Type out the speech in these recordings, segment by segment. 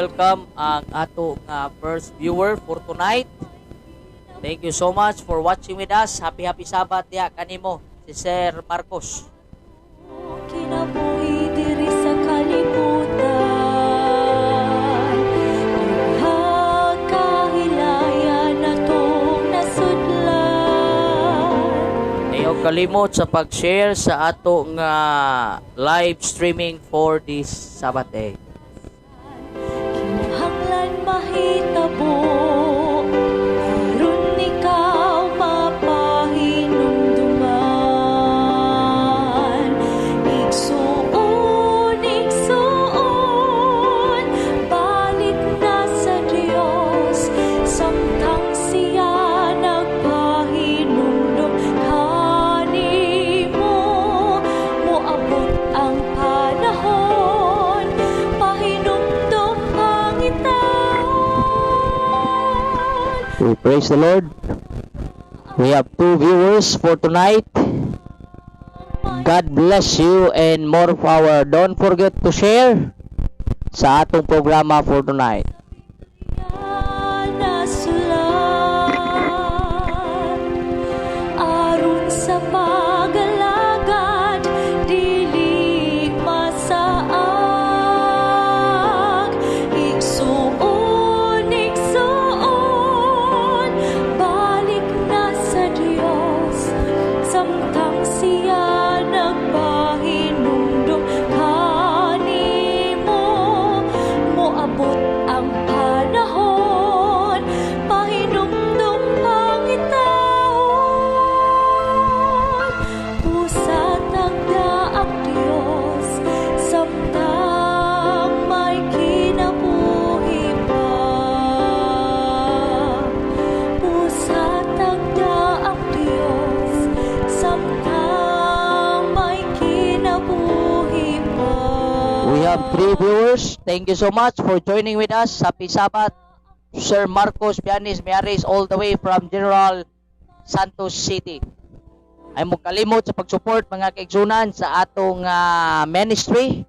welcome ang ato nga first viewer for tonight. Thank you so much for watching with us. Happy Sabbath ya kanimo si Sir Marcos. Kinabuhi diri sa kalibutan, nagkahilaya na tong nasudlan. Ayaw kalimot sa pag-share sa ato nga live streaming for this Sabbath day. Kinahanglan mahitabo, aron ikaw mapahinumduman. Igsuon, balik na sa Diyos, samtang siya nagpahinumdum kanimo. Moabot ang panahon, pahinumdum pangitawan. Praise the Lord. We have 2 viewers for tonight. God bless you and more power. Don't forget to share sa atong programa for tonight. Aron sa pagalagad, dili masaag. Igsuon, balik na sa Diyos, samtang siya nagpahinumdum kanimo. Moabot ang panahon, pahinumdum pangitawan. Pusat ang daang Diyos, samtang may kinabuhi pa. Pusat ang daang Diyos, samtang may kinabuhi pa. We have 3 viewers. Thank you so much for joining with us. Happy Sabbath. Sir Marcos Bianis Miaris all the way from General Santos City. Ay mo kalimot sa pag-support mga kaigsunan sa atong ministry.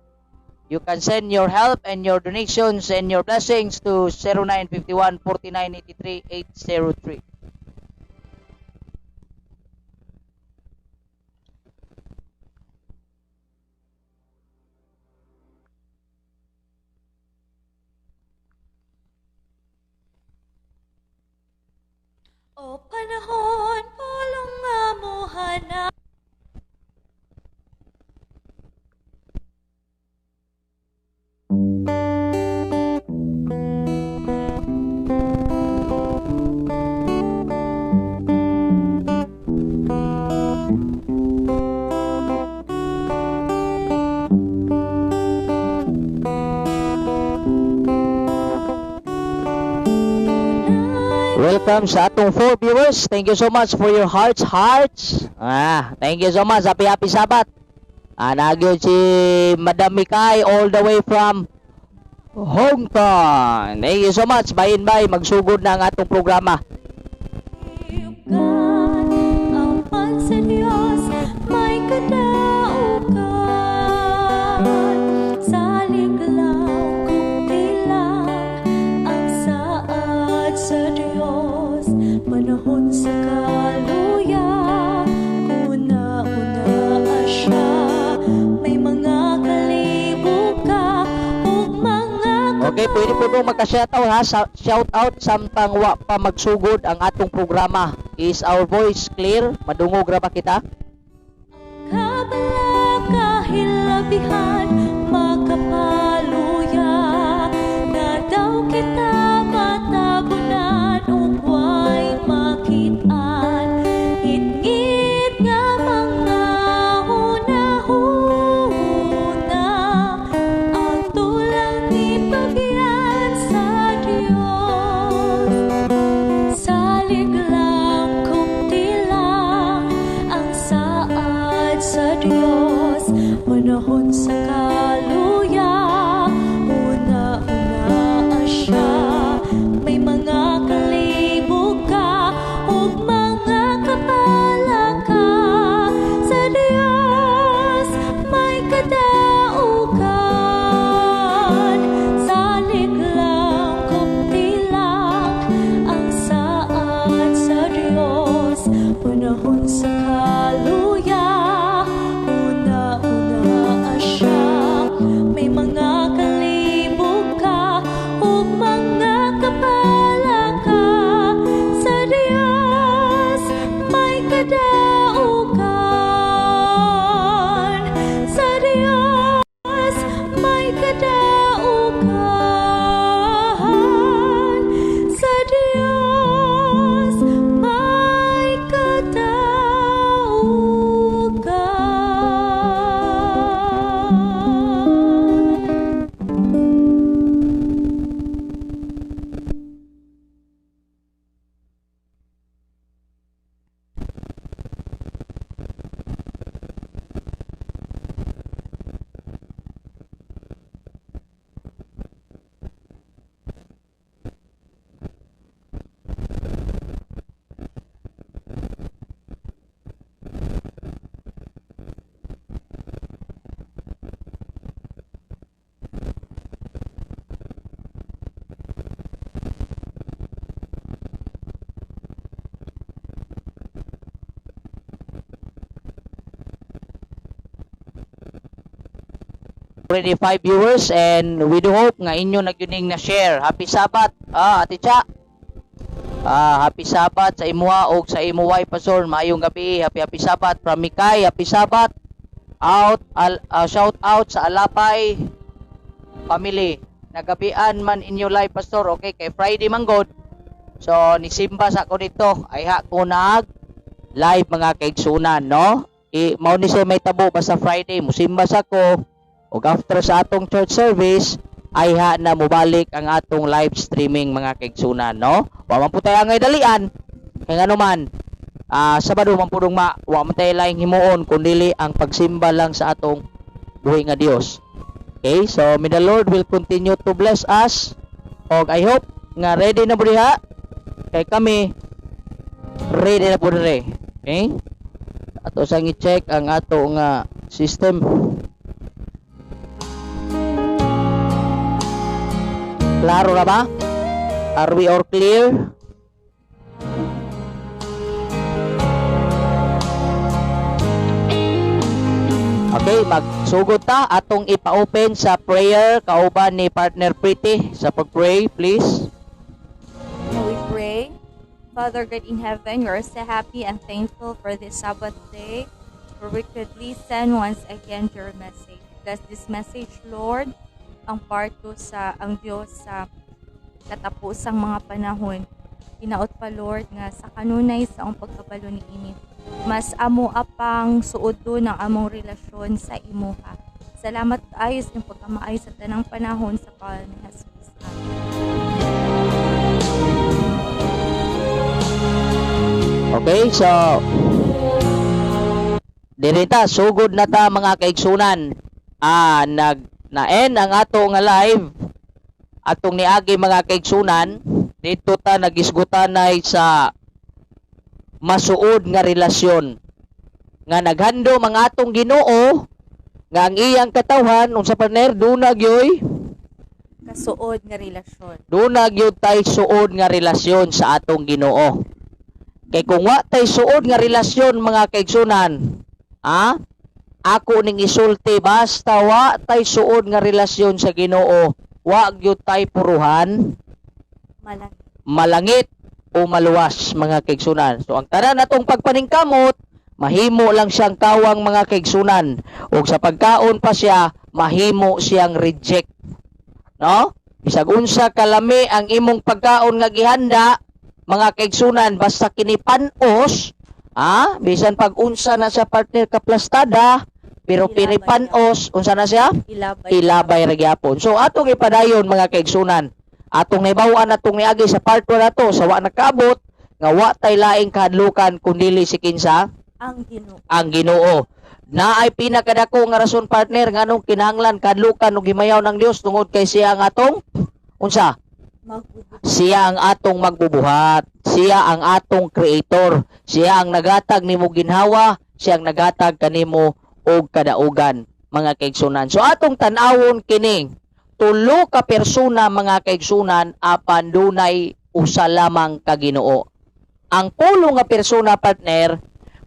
You can send your help and your donations and your blessings to 0951 4983 803. O panahon, pulong nga mo hanap. Welcome sa atong 4 viewers. Thank you so much for your hearts. Thank you so much. Happy Sabbath. Nagyo si Madam Mikay all the way from Hong Kong. Thank you so much. Bayin-bay, magsugod na ang atong programa. Ang pan sa Diyos may kadaugan. Saliglaw kung tilang ang saad sa Diyos. Panahon sa kaluya, una-una siya. May mga kalibugak ug mga Okay, pwede po itong magka-shoutout ha. Shoutout samtang wa pa magsugod ang atong programa. Is our voice clear? Madungog ra ba kita? kabala kahilabihan makapaluya na daw kita matabunan ug way makitaan ingit nga mga hunahuna ang tulang ipagyan sa Diyos. Salig lang kung tilang ang saad sa Diyos. Panahon sa kaluya, una-una siya. May mga kalibog ka ug mga panahon sa kaluya, una-una siya, may mga kalibog ka o mga kapala ka, sa Diyos may kadaugan, sa Diyos may kadaugan, sa Diyos may kadaugan. Already 5 viewers and we do hope nga inyo nagyuning na share. Happy Sabat, Ate Cha. Happy Sabat sa imuha o sa imuway pastor. Maayong gabi. Happy Sabat from Mikay. Happy Sabat. Shout out sa Alapay family. Nagabian man inyo live pastor. Okay, kay Friday man god. So nisimba sa ko dito. Ay ha ko nag live mga kaigsunan, no? Mao ni siya may tabo basta Friday musimba sa ko. O after sa atong church service, ay ha na mubalik ang atong live streaming mga kaigsunan, no? Wa man po tayo ngay dalian. Kaya nga naman, Sabado man po wa man tayo laing himuon, kundili ang pagsimba lang sa atong buhay nga Dios. Okay, so may the Lord will continue to bless us. Og I hope nga ready na po diha. Kay kami, ready na po dire. Okay? Ato sang i-check ang ato nga system. Klaro na ba? Are we all clear? Okay, magsugod ta atong ipa-open sa prayer kauban ni partner Pretty sa pag-pray, please. Shall we pray? Father God in heaven, we are so happy and thankful for this Sabbath day where we could listen once again to your message. Bless this message, Lord, ang parto sa ang Diyos sa katapusang mga panahon. Hinaot pa, Lord, nga sa kanunay sa ang pagkabalo ni ini. Mas amo apang suodo ng among relasyon sa imuha. Salamat ayos ng pagkamaay sa tanang panahon sa pangalan ni Jesus. Okay, so dirita sugod na ta mga kaigsunan. Na-end ang ato nga live atong niagi mga kaigsunan. Dito ta nagisgutanay sa masuod nga relasyon nga naghando mga atong Ginoo nga ang iyang katawhan unsa partner dunag yoy Kasuod nga relasyon. dunag yun tay suod nga relasyon sa atong Ginoo. Kay kung wa tay suod nga relasyon mga kaigsunan, ako ning isulti basta wa tay suod nga relasyon sa Ginoo, wa gyud tay puruhan, malangit o maluwas mga kaigsunan. So ang tanan natong pagpaningkamot, mahimo lang siyang kawang mga kaigsunan. O sa pagkaon pa siya, mahimo siyang reject. No? Bisag unsa kalami ang imong pagkaon nga gihanda, mga kaigsunan, basta kinipanos, bisan pag unsa na sa partner kaplastada, pero pinipanos, unsa na siya? Ilabay ra gyapon. So atong ipadayon mga kaigsunan, atong naibawan atong niagi sa part 1 nato sa wa nakabot nga wa tay laing kahadlukan kundi si kinsa ang Ginoo. Naay pinakadako nga rason partner nganong kinahanglan kahadlukan ug himayaw ng Dios tungod kay siya ang atong unsa? Siya ang atong magbubuhat. Siya ang atong creator. Siya ang nagatag nimo ginhawa, siya ang nagatag kanimo og kadaugan mga kaigsunan. So atong tan-awon kini tulo ka persona mga kaigsunan apan dunay usa lamang ka Ginoo. Ang pulo nga persona, partner,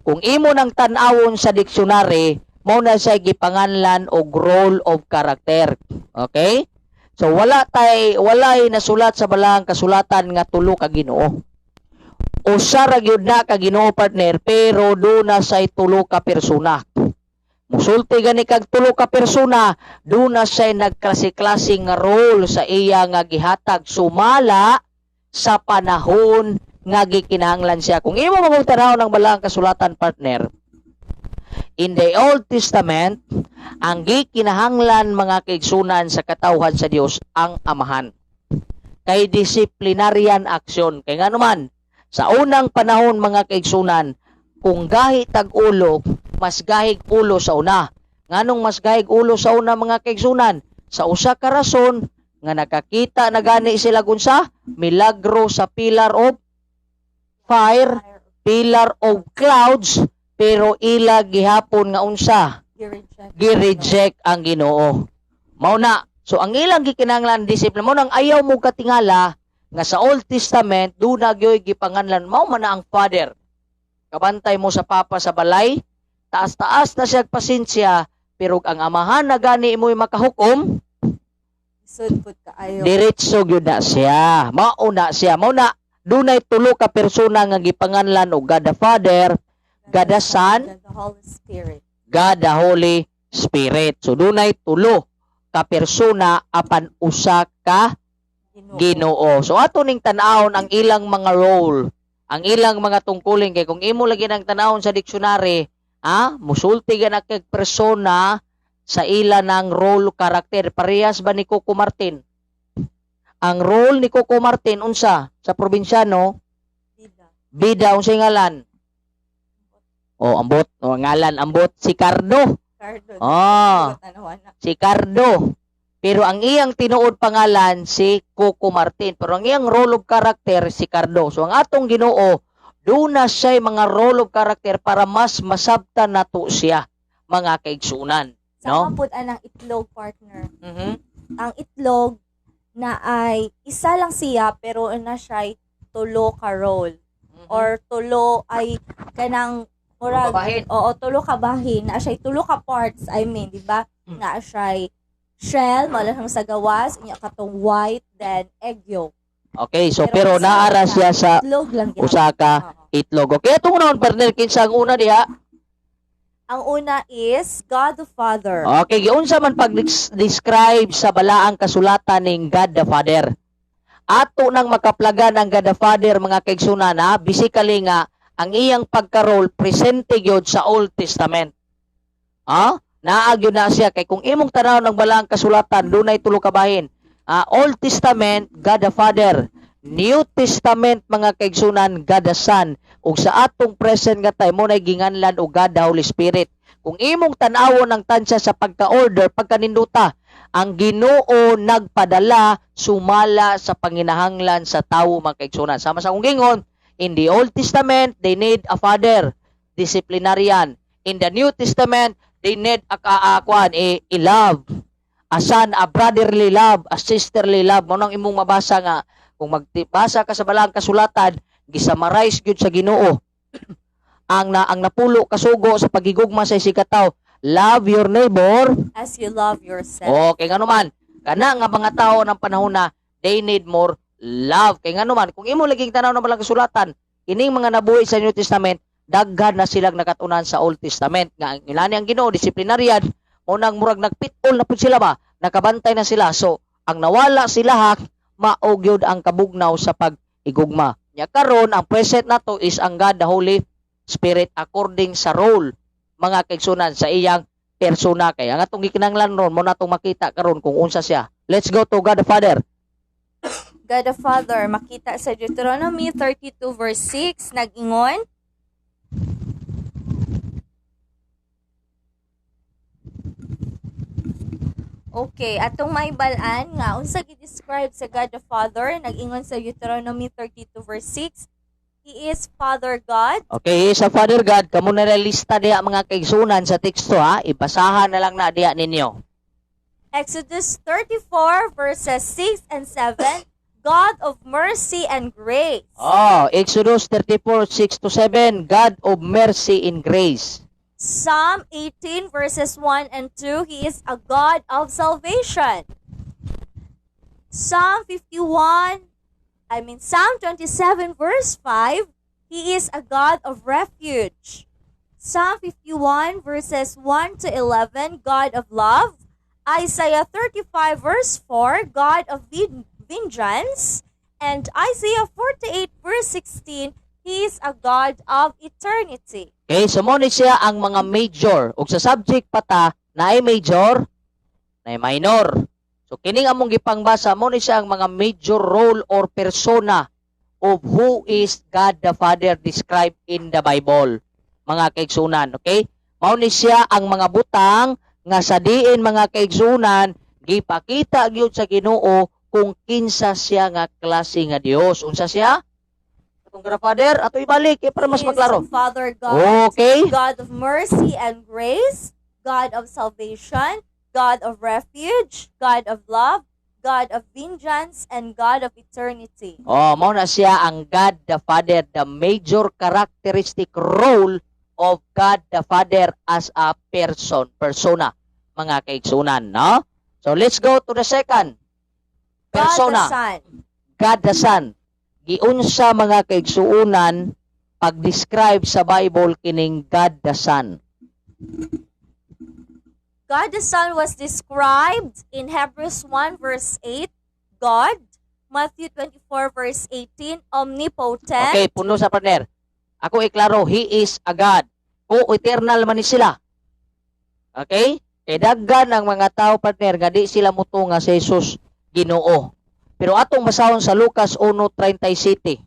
kung imo nang tan-awon sa dictionary, mao na siya gipanganlan og role of character. Okay? So walay nasulat sa balahang kasulatan nga tulo ka Ginoo. Usa ra gyud na ka Ginoo, partner, pero do na say tulo ka persona. Musulti gani kag tulo ka persona, do na say nagklase-klase nga role sa iya nga gihatag sumala sa panahon nga gikinahanglan siya. Kung imo mamugtanaw ng balahang kasulatan, partner, in the Old Testament, ang gikinahanglan mga kaigsunan sa katawhan sa Dios ang amahan. Kay disciplinarian action. Kay nga naman, sa unang panahon mga kaigsunan, kung gahi tag ulo, mas gahig ulo sa una. Nganong mas gahig ulo sa una mga kaigsunan? Sa usa ka rason nga nakakita na gani sila gunsa milagro sa pillar of fire, pillar of clouds, pero ila gihapon nga unsa gi-reject ang Ginoo. Mao na, so ang ilang gikinahanglan disiplina, mao nang ayaw mo katingala nga sa Old Testament do na gyoy gipanganlan mao man na ang Father. Kabantay mo sa papa sa balay, taas-taas na siya pasensya, pero ang amahan na gani imo'y makahukom, Sudpod ka ayo. diretso gyud na siya. Mao na siya. Mao na dunay tulo ka persona nga gipanganlan og God the Father, God the Son, The Holy Spirit. God the Holy Spirit. So dunay tulo ka persona apan usa ka Ginoo. So ato ning tan-awon ang ilang mga role, ang ilang mga tungkulin. Kay kung imo lagi nang tan-awon sa dictionary, musulti ka na kay persona sa ila ng role karakter. Parehas ba ni Coco Martin? Ang role ni Coco Martin unsa sa probinsyano? Bida unsay ngalan? Ambot. Ngalan ambot si Cardo. Si Cardo. Pero ang iyang tinuod pangalan si Coco Martin. Pero ang iyang role of character si Cardo. So ang atong Ginoo, doon na siya mga role of character para mas masabtan nato siya, mga kaigsunan. Sa No? maputan ng itlog, partner. Mhm. Ang itlog na ay isa lang siya pero na siya ay tulo ka role. Or tulo ay kanang murag, Kabahin. oo, tulo ka bahin. Na siya ay tulo ka parts, I mean, di ba? Na siya ay shell, malasang sa gawas, unya katong white, then egg yolk. Okay, so pero naara siya sa Itlog lang yan. usa ka itlog. Okay, itong unang partner, kinsa ang una diha? Ang una is God the Father. Okay, giunsa man pag-describe sa balaang kasulatan ning God the Father. Ato nang makaplagan ang God the Father, mga kaigsunan, basically nga ang iyang pagka-role presente gyud sa Old Testament. Naagyo na siya kay kung imong tanaw ng balaang kasulatan, dunay tulo ka bahin. Old Testament, God the Father. New Testament, mga kaigsunan, God the Son. Ug sa atong present nga time mo na ginganlan og God the Holy Spirit. Kung imong tan-awon ang tansya sa pagka-order, pagkaninduta, ang Ginoo nagpadala sumala sa panginahanglan sa tawo, mga kaigsunan. Sama sa kong gingon, in the Old Testament, they need a father, disciplinarian. In the New Testament, they need a love, a son, a brotherly love, a sisterly love. Manang imong mabasa nga, kung magbasa ka sa balaang kasulatan, gisamarize gyud sa Ginoo. ang napulo kasugo sa pagigugma sa isikataw, love your neighbor As you love yourself. Okay, nga naman, kana nga mga tao ng panahon na they need more love. Kay nga naman, kung imo laging tanaw ng balang kasulatan, ining mga nabuhi sa New Testament, daghan na silang nakatunan sa Old Testament. Nga ilani ang Ginoo, disiplinaryan, unang murag nagpitol na pud sila ba, nakabantay na sila. So, ang nawala sila maugyod ang kabugnaw sa pag-igugma. Nya karon ang present nato is ang God the Holy Spirit according sa role, mga kaigsunan, sa iyang persona. Kaya nga itong gikinanglan ron mo natong makita karon kung unsa siya. Let's go to God the Father. God the Father, makita sa Deuteronomy 32 verse 6, nag-ingon, okay, atong maibalaan nga unsa gi-describe sa God the Father, nag-ingon sa Deuteronomy 32 verse 6, He is Father God. Okay, sa Father God, kamo na lista diha mga kaigsunan sa teksto ibasahan na lang na diha ninyo. Exodus 34 verses 6 and 7, God of mercy and grace. Oh, Exodus 34, 6-7, God of mercy and grace. Psalm 18 verses 1 and 2, He is a God of salvation. Psalm 27 verse 5, He is a God of refuge. Psalm 51 verses 1 to 11, God of love. Isaiah 35 verse 4, God of vengeance. And Isaiah 48 verse 16, He is a God of eternity. Okay, so mo ni siya ang mga major. Ug sa subject pata, na ay major, na ay minor. So kining among gipangbasa, mo ni siya ang mga major role or persona of who is God the Father described in the Bible. Mga kaigsunan, okay? Mao ni siya ang mga butang nga sa diin mga kaigsunan gipakita gyud sa Ginoo kung kinsa siya nga klase nga Dios. Unsa siya? Atong God the Father, ato ibalik para mas He is maklaro. Father God, Okay? God of mercy and grace, God of salvation, God of refuge, God of love, God of vengeance, and God of eternity. Oh, mao na siya ang God the Father, the major characteristic role of God the Father as a persona, mga kaigsunan, no? So let's go to the second God the persona, Son. God the Son. Giunsa mga kaigsuunan pag-describe sa Bible kining God the Son. God the Son was described in Hebrews 1 verse 8, God, Matthew 24 verse 18, omnipotent. Okay, puno sa partner. Ako iklaro, He is a God. Co-eternal man ni sila. Okay? Kay daghan ang mga tao partner nga di sila muto nga si Jesus Ginoo. Pero atong basahon sa Lucas 1:37.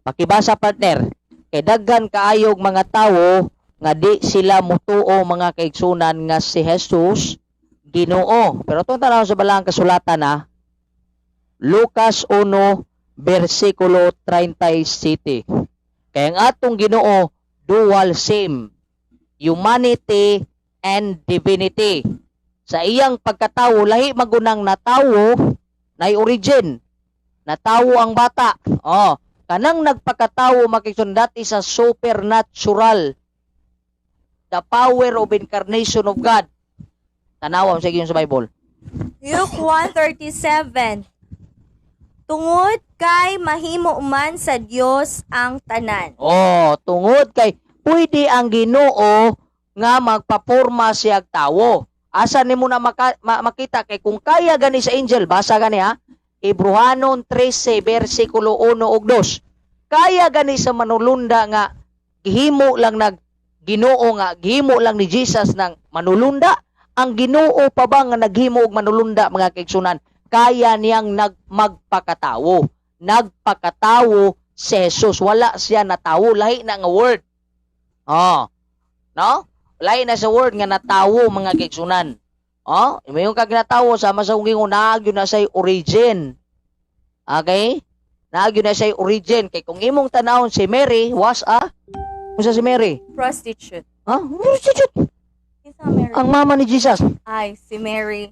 Pakibasa partner. Kay daghan kaayog mga tawo nga di sila mutuo mga kaigsunan nga si Jesus Ginoo. Pero itong tanaw sa balang kasulatan na Lucas 1 versikulo 37. Kaya ang atong Ginoo dual same, humanity and divinity. Sa iyang pagkatawo lahi magunang natawo nay origin. Natawo ang bata. Oh, kanang nagpakatawo makiksun that is a supernatural. The power of incarnation of God. Tanawa sa sa Bible. Luke 1:37. Tungod kay mahimo man sa Dios ang tanan. Oh, tungod kay pwede ang Ginoo nga magpaporma siya tawo. Asa nimo na makita kay kung kaya gani sa angel, basa gani ha. Hebrehanon 13 bersikulo 1 ug 2. Kaya gani sa manulunda nga gihimo lang Ginoo nga gihimo lang ni Jesus ng manulunda. Ang Ginoo pa ba nga naghimo og manulunda mga kaigsunan? Kaya niyang magpakatawo. Nagpakatawo si Jesus. Wala siya natawo. Lahi na nga word. Oh. No? Lahi na sa word nga natawo mga kaigsunan. Oh? Yung kag natawo sama sa unging naagyo na say origin. Okay? Naagyo na say origin. Kay kung imong tanawon si Mary was a Unsa si Mary? Prostitute. Ha? Prostitute. Isa Mary. Ang mama ni Jesus. Ay, si Mary.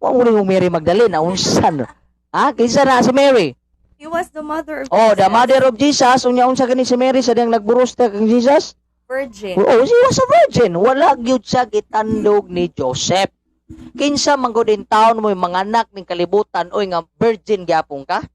Wa mo ring Mary Magdalene, unsan? Ha? Kinsa na si Mary? He was the mother of Oh, Jesus. the mother of Jesus. Unya unsa gani si Mary sa diyang nagburos ta kang Jesus? Virgin. Oh, she was a virgin. Wala gyud siya gitandog ni Joseph. Kinsa man gud in town mo mga anak ning kalibutan oy nga virgin gyapon ka?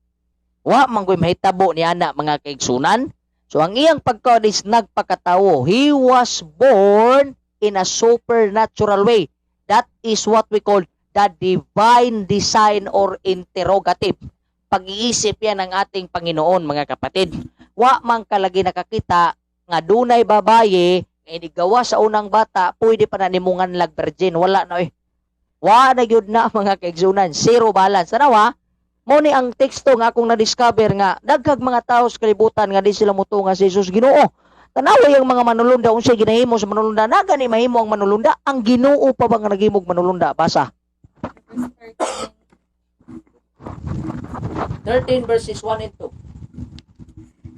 Wa man gud mahitabo ni ana mga kaigsunan. So ang iyang pagkaon is nagpakatawo. He was born in a supernatural way. That is what we call the divine design or interrogative. Pag-iisip yan ng ating Panginoon mga kapatid. Wa man kalagi nakakita nga dunay babaye nga inigawa sa unang bata, pwede pa na nimungan lag virgin. Wala na eh. Wa na gyud na mga kaigsunan. Zero balance. Tanawa, mo ni ang teksto nga akong na-discover nga daghang mga tao sa kalibutan nga di sila muto nga si Jesus Ginoo. Tanawa yung mga manulunda unsay ginahimo sa manulunda na gani mahimo ang manulunda, ang Ginoo pa ba nga naghimog manulunda? Basa. 13 verses 1 and 2.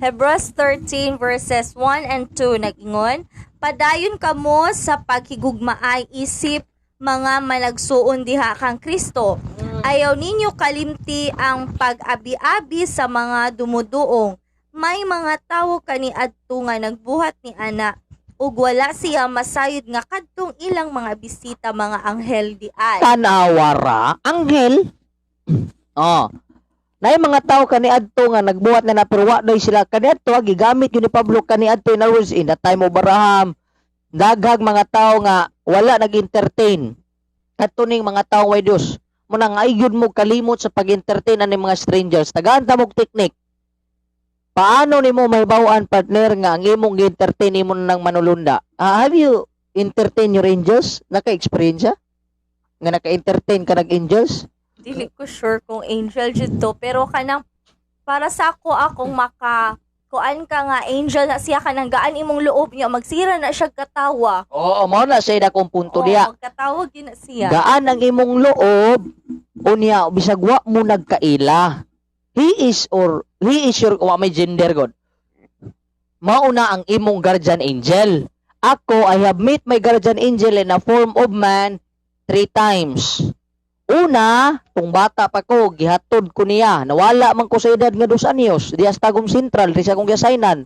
Hebrews 13 verses 1 and 2 nag-ingon, padayon kamo sa paghigugmaay isip mga malagsuon diha kang Kristo. Ayaw ninyo kalimti ang pag-abi-abi sa mga dumuduong. May mga tawo kaniadto nga nagbuhat ni ana ug wala siya masayod nga kadtong ilang mga bisita mga anghel di ay. Tanawara, anghel. Oh. Nay mga tao kaniadto nga nagbuhat na pero wa doy sila kaniadto gigamit yun ni Pablo kaniadto in other words, in the time of Abraham. Daghang mga tao nga wala nag-entertain. Kadto ning mga tao way Dios. Muna nga ayud mo kalimot sa pag-entertain ani mga strangers. Tagaan ta mog teknik. Paano nimo mahibaw-an partner nga ang imong gi-entertain nimo nang manulunda? Have you entertain your angels? Naka-experience nga naka-entertain ka nag-angels? Dili ko sure kung angel jud to pero kanang para sa akong kuan ka nga angel na siya kanang gaan imong loob niya magsira na siya katawa. Oo, mao na siya akong punto diya. Magkatawag yun na siya. Gaan ang imong loob unya bisag wa mo nagkaila. He is your wa may gender god. Mauna ang imong guardian angel. Ako, I have met my guardian angel in a form of man 3 times. Una, tung bata pa ko, gihatod ko niya. Nawala man ko sa edad nga 2 anyos. Di sa Tagum Central, di sa akong gisaynan.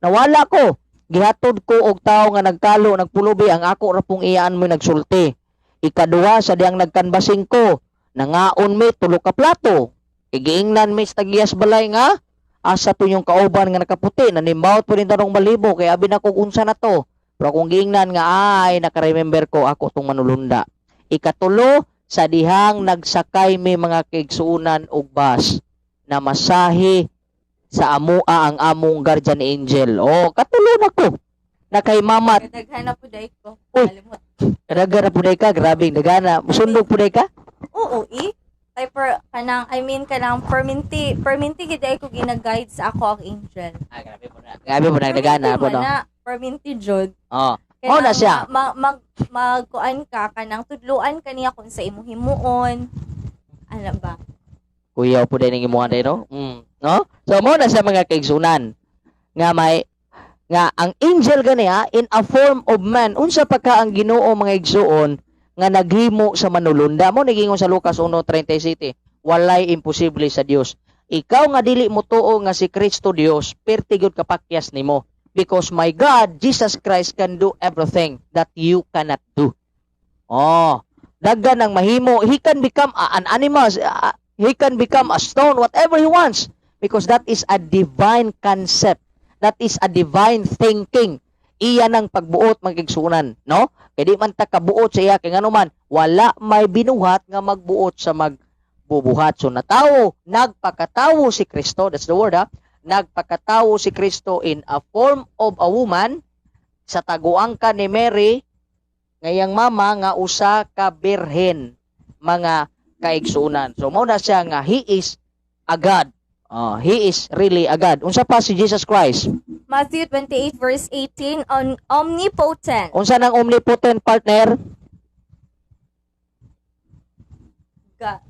Nawala ko. Gihatod ko og tao nga nagkalo, nagpulubi, ang ako rapong iyaan mo nagsulti. Ikaduha, sa diyang nagkanbasing ko, nangaon mi, 3 ka plato. Igiingnan mi sa tagiyas balay nga, asa to yung kauban nga nakaputi, nanimbawat po rin tanong balibo, kaya abin ako unsa na to. Pero kung giingnan nga, ay, nakaremember ko ako tong manulunda. Ikatulo, sa dihang nagsakay mi mga kaigsuunan og bus na masahe sa amua ang among guardian angel. O, katulo na ko. Na kay mamat. Kadaghan po day ko. Uy. Kalimot. Kadaghan po day ka, grabe, dagana. Musundog po day ka? Oo, Ay kanang perminti gid ko gina-guide sa ako ang angel. Grabe po na. Grabe po na, dagana po no. Perminti jud. Oh. Oh na siya. Magkuan ka kanang tudluan kaniya kung sa imo himuon. Ano ba? Kuya po din ng imuhan no? No? So mo na sa mga kaigsunan nga may nga ang angel ganiya in a form of man unsa pa ka ang Ginoo mga igsuon nga naghimo sa manulunda mo nagingon sa Lucas 1:37 walay imposible sa Dios. Ikaw nga dili mo tuo nga si Kristo Dios perti gyud kapakyas nimo. Because my God, Jesus Christ, can do everything that you cannot do. Oh, daggan ang mahimo. He can become an animal. He can become a stone, whatever he wants. Because that is a divine concept. That is a divine thinking. Iyan ang pagbuot magigsunan, no? Kaya di man ta kabuot sa iya, kaya nga naman, wala may binuhat nga magbuot sa magbubuhat. So, nagpakatawo si Kristo, that's the word nagpakatawo si Kristo in a form of a woman sa taguangka ni Mary ngayang mama nga usa ka birhen mga kaigsunan. So mao na siya nga he is a God. He is really a God. Unsa pa si Jesus Christ? Matthew 28:18 on omnipotent. Unsa nang omnipotent partner? God.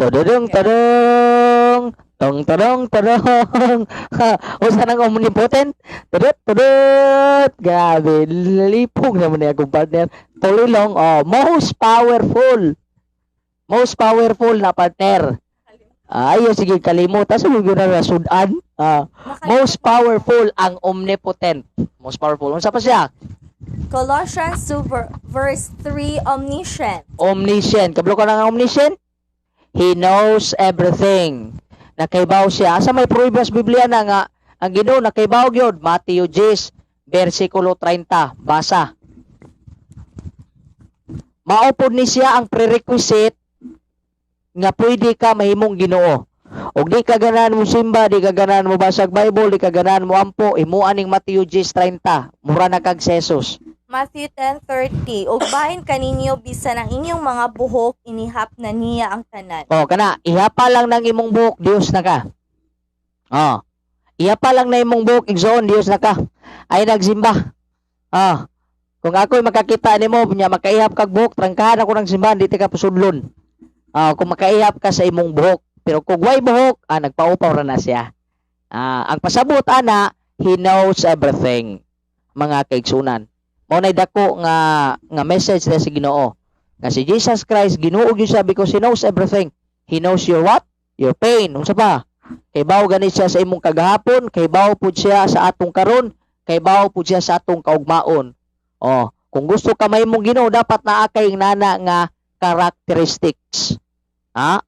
Tadadong. Tong. Unsa nang omnipotent? Tudut. Grabe, lipong naman niya akong partner. Tulilong, most powerful. Most powerful na partner. Ayo sige kalimot. Asa mo gyud na sudan? Most powerful ang omnipotent. Most powerful. Unsa pa siya? Colossians 2 verse 3 omniscient. Omniscient. Kablo ka ng omniscient? He knows everything. Nakaibaw siya. Asa may prohibas Biblia na nga ang Ginoo nakaibaw gyud Matthew 10 bersikulo 30 basa. Maupod ni siya ang prerequisite nga pwede ka mahimong Ginoo. Og di ka ganahan mo simba, di ka ganahan mo basag Bible, di ka ganahan mo ampo, imuan ning Matthew 10:30. Mura na kag Jesus. Matthew 10:30 ug bahin kaninyo bisan ang inyong mga buhok inihap na niya ang tanan. Kana ihapa lang ng imong buhok, Dios na ka. Ihapa lang na imong buhok, igsoon Dios na ka. Ay nagsimba. Kung ako'y makakita nimo nya makaihap kag buhok, trangkahan ako ng simbahan, di ka pusudlon. Kung makaihap ka sa imong buhok, pero kung way buhok, nagpaupaw ra na siya. Ang pasabot ana, he knows everything. Mga kaigsunan. Mao nay dako nga message sa Ginoo. Nga si Jesus Christ Ginoo gyud siya because he knows everything. He knows your what? Your pain. Unsa pa? Kay bawo gani siya sa imong kagahapon, kay bawo pud siya sa atong karon, kay bawo pud siya sa atong kaugmaon. Oh, kung gusto ka mahimong Ginoo, dapat naa kay nana nga characteristics,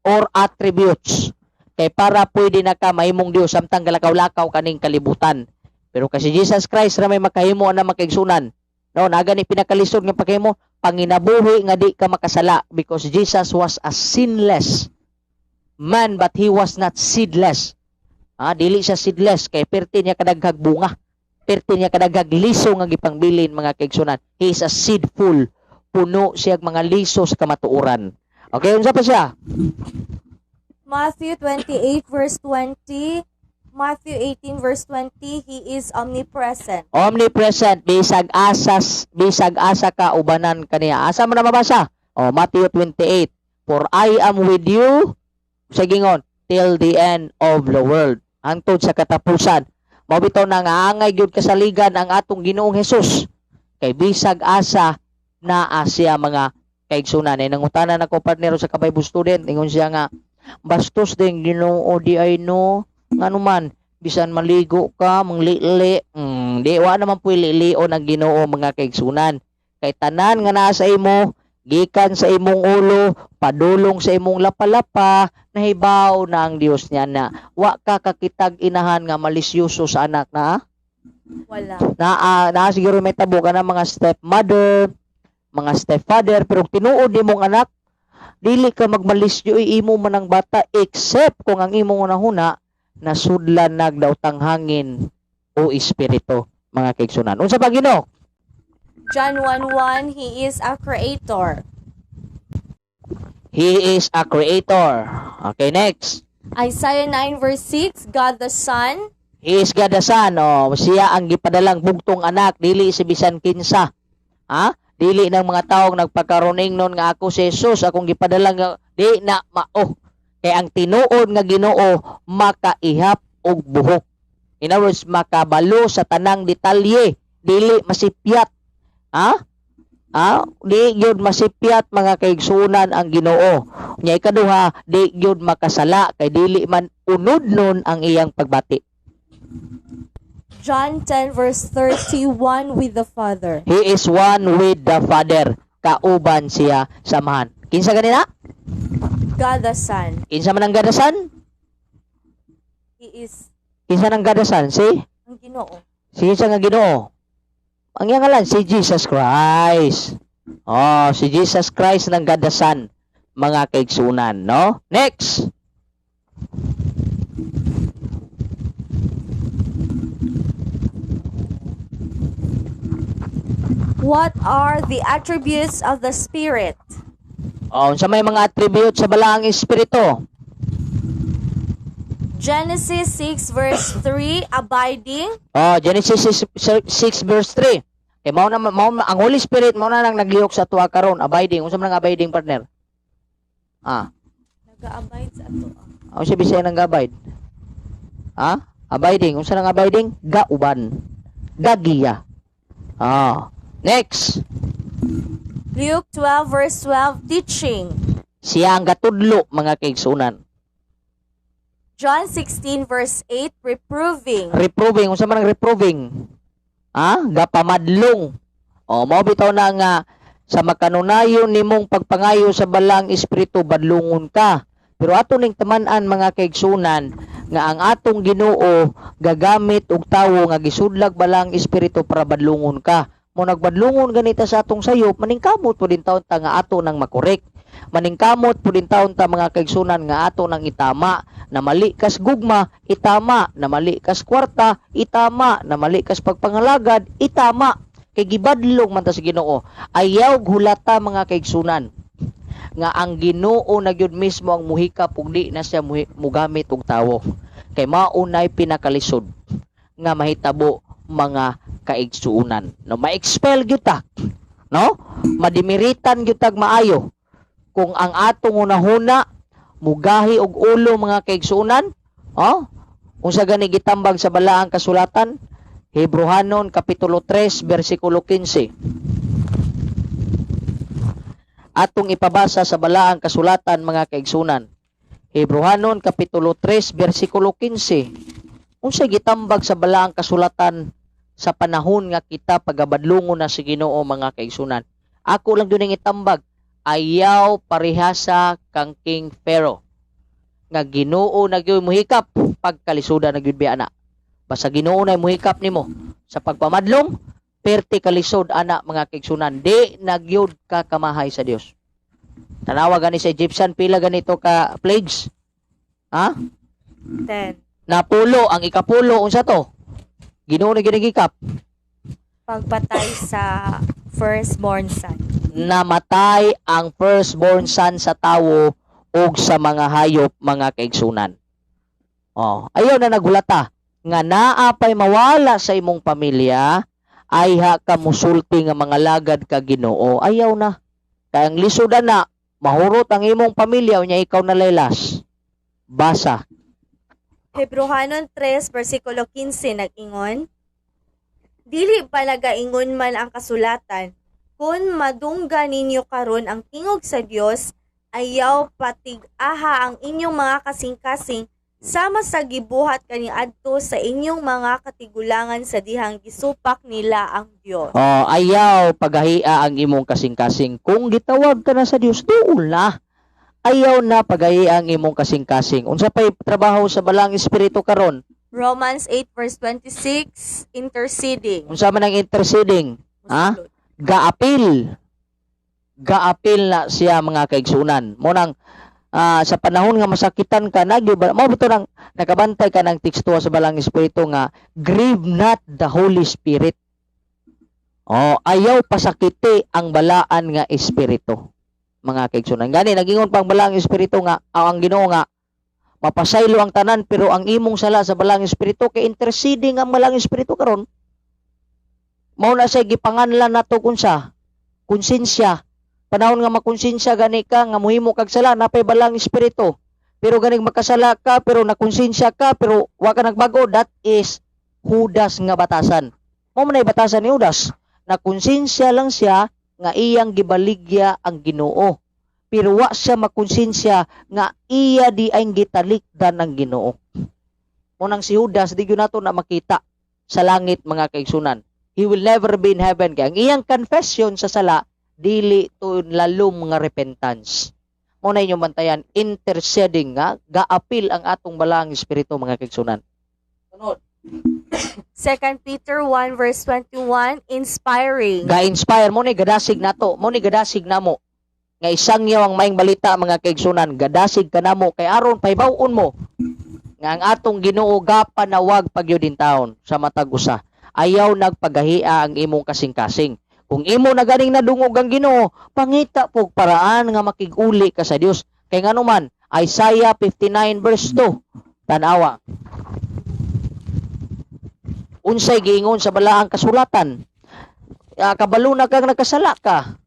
or attributes. Kay para pwede na ka mahimong Dios samtang galakaw-lakaw kaning kalibutan. Pero kasi Jesus Christ ra may makahimo na makaigsunan. No, nagani pinakalisod nga pakahimo panginabuhi nga di ka makasala because Jesus was a sinless man but he was not seedless. Dili siya seedless kay perti niya kadaghag bunga. Perti niya kadaghag liso nga gipangbilin mga kaigsunan. He is a seedful. Puno siya mga liso sa kamatuoran. Okay, unsa pa siya? Matthew 28 verse 20. Matthew 18 verse 20, he is omnipresent. Omnipresent, bisag asa ka ubanan kaniya. Asa man na mabasa? Matthew 28. For I am with you, sagingon, till the end of the world. Hangtod sa katapusan. Mabitaw na nga angay gyud kasaligan ang atong Ginoong Hesus. Kay bisag asa na asya mga kaigsunan. Nangutanan ako partner sa Kabaybo student, ingon siya nga bastos din Ginoo di ay no ngano man bisan maligo ka manglili di wa naman puy lilion ang Ginoo mga kaigsunan kay tanan nga naa sa imo gikan sa imong ulo padulong sa imong lapalapa nahibaw na ang Dios niya na wa ka kakitag inahan nga malisyoso sa anak na Wala. na siguro may tabo ka na mga stepmother mga stepfather pero tinuod nimong anak dili ka magmalisyo imo man ang bata except kung ang imong unahuna nasudlan nagdautang hangin o espiritu mga kaigsunan. Unsa pa Ginoo? John 1:1, he is a creator. He is a creator. Okay, next. Isaiah 9 verse 6, God the Son. He is God the Son. Siya ang gipadalang bugtong anak dili si bisan kinsa. Dili ng mga taong nagpakaroning nun nga ako si Jesus akong gipadalang di na mao. Kay ang tinuod nga Ginoo makaihap og buhok. In other words, makabalo sa tanang detalye, dili masipyat. Di gyud masipyat mga kaigsunan ang Ginoo. Nya ikaduha, di gyud makasala kay dili man unod nun ang iyang pagbati. John 10 verse 31, with the Father. He is one with the Father. Kauban siya samahan. Kinsa ganina? God the Son. Kinsa man ang gadasan? He is Kinsa nang gadasan? Si ang Ginoo. kinsa nga Ginoo? Ang iyang ngalan si Jesus Christ. Si Jesus Christ nang gadasan mga kaigsunan, no? Next. What are the attributes of the Spirit? Unsa may mga attribute sa balaang espiritu? Genesis 6 verse 3, abiding. Genesis 6 verse 3. Kay mao na ang Holy Spirit mao na nang naglihok sa tuwa karon, abiding. Unsa man ang abiding partner? Nag-abide sa ato. Unsa bisay nang abide? Abiding. Unsa nang abiding? Gauban. Gagiya. Next. Luke 12 verse 12, teaching. Siya ang gatudlo mga kaigsunan. John 16 verse 8, reproving. Reproving. Unsa man ang reproving? Gapamadlong. Mao bitaw na nga sa makanunayon nimong pagpangayo sa balang espiritu badlungon ka. Pero ato ning taman-an mga kaigsunan nga ang atong Ginoo gagamit og tawo nga gisudlag balang espiritu para badlungon ka. Mo nagbadlungon ganita sa atong sayop, maningkamot po din taon ta nga ato nang makorek. Maningkamot po din taon ta mga kaigsunan nga ato nang itama, na mali kas gugma, itama, na mali kas kwarta, itama, na mali kas pagpangalagad, itama. Kay gibadlong man ta sa Ginoo. Ayaw hulata mga kaigsunan nga ang Ginoo na gyud mismo ang muhikap ug di na siya mugamit og tawo. Kay maunay pinakalisod nga mahitabo mga kaigsuunan. No, ma-expel gyud ta. No? Madimiritan gyud tag maayo kung ang atong unahuna mugahi og ulo mga kaigsuunan. Unsa gani gitambag sa balaang kasulatan? Hebrehanon kapitulo 3 bersikulo 15. atong ipabasa sa balaang kasulatan mga kaigsunan. Hebrehanon kapitulo 3 bersikulo 15. Unsay gitambag sa balaang kasulatan sa panahon nga kita pagabadlungon na si Ginoo mga kaigsunan? Ako lang yun ang itambag, ayaw parehasa kang King Pharaoh nga Ginoo na gyud muhikap pagkalisuda na gyud biya ana. Basta Ginoo na muhikap nimo sa pagpamadlong perti kalisod ana mga kaigsunan, di nagyud ka kamahay sa Dios. Tanawa gani sa Egyptian pila ganito ka plagues? Ha? 10. Napulo ang ikapulo unsa to? Ginoo na ginagikap. Pagpatay sa firstborn son. Namatay ang firstborn son sa tawo ug sa mga hayop mga kaigsunan. Oh, ayaw na nagulata nga naa pay mawala sa imong pamilya ay ha ka musulti nga mga lagad ka Ginoo. Ayaw na. Kay ang lisod na mahurot ang imong pamilya unya ikaw na laylas. Basa. Hebrehanon 3, versikulo 15, nag-ingon, Dili pa nagaingon man ang kasulatan, kung madungga ninyo karon ang tingog sa Dios, ayaw patig-aha ang inyong mga kasing-kasing sama sa gibuhat kaniadto sa inyong mga katigulangan sa dihang gisupak nila ang Dios. Oh, ayaw paghahia ang imong kasing-kasing. Kung gitawag ka na sa Dios, tuol na. Ayaw na paghahia ang imong kasing-kasing. Unsa pay trabaho sa balang espiritu karon? Romans 8 verse 26, interceding. Unsa man ang interceding? Ha? Gaapil. Gaapil na siya mga kaigsunan. Mo nang sa panahon nga masakitan ka mo bito nang nakabantay ka ng teksto sa balang espiritu nga grieve not the Holy Spirit. Oh, ayaw pasakiti ang balaan nga espiritu. Mga kaigsunan. Gani nagingon pang balang espiritu nga ang Ginoo nga mapasaylo ang tanan pero ang imong sala sa balang espiritu kay interceding ang balang espiritu karon. Mao na say gipanganlan nato kunsa konsensya. Panahon nga makonsensya gani ka nga muhimo kag sala napay balang espiritu. Pero ganing makasala ka pero nakonsensya ka pero wa ka nagbago, that is Judas nga batasan. Mao man ay batasan ni Judas. Nakonsensya lang siya nga iyang gibaligya ang Ginoo. Pero wa siya makonsensya nga iya di ay gitalikdan ang Ginoo. Munang si Judas di gyud nato na makita sa langit mga kaigsunan. He will never be in heaven kay ang iyang confession sa sala dili to lalom nga repentance. Mo na inyong bantayan interceding nga gaapil ang atong balang espiritu mga kaigsunan. Sunod. 2 Peter 1 verse 21, inspiring. Ga-inspire mo ni gadasig nato, mo ni gadasig namo. Nga isangyaw ang maing balita mga kaigsunan, gadasig ka namo kay aron pahibaw-on mo nga ang atong Ginoo gapanawag pagyudin taon sa matag usa. Ayaw nagpagahia ang imong kasing-kasing. Kung imo na ganing nadungog ang Ginoo, pangita pog paraan nga makig-uli ka sa Dios. Kay ngano man Isaiah 59 verse 2. Tanawa. Unsay giingon sa balaang kasulatan? Kabalo na kang nagkasala ka.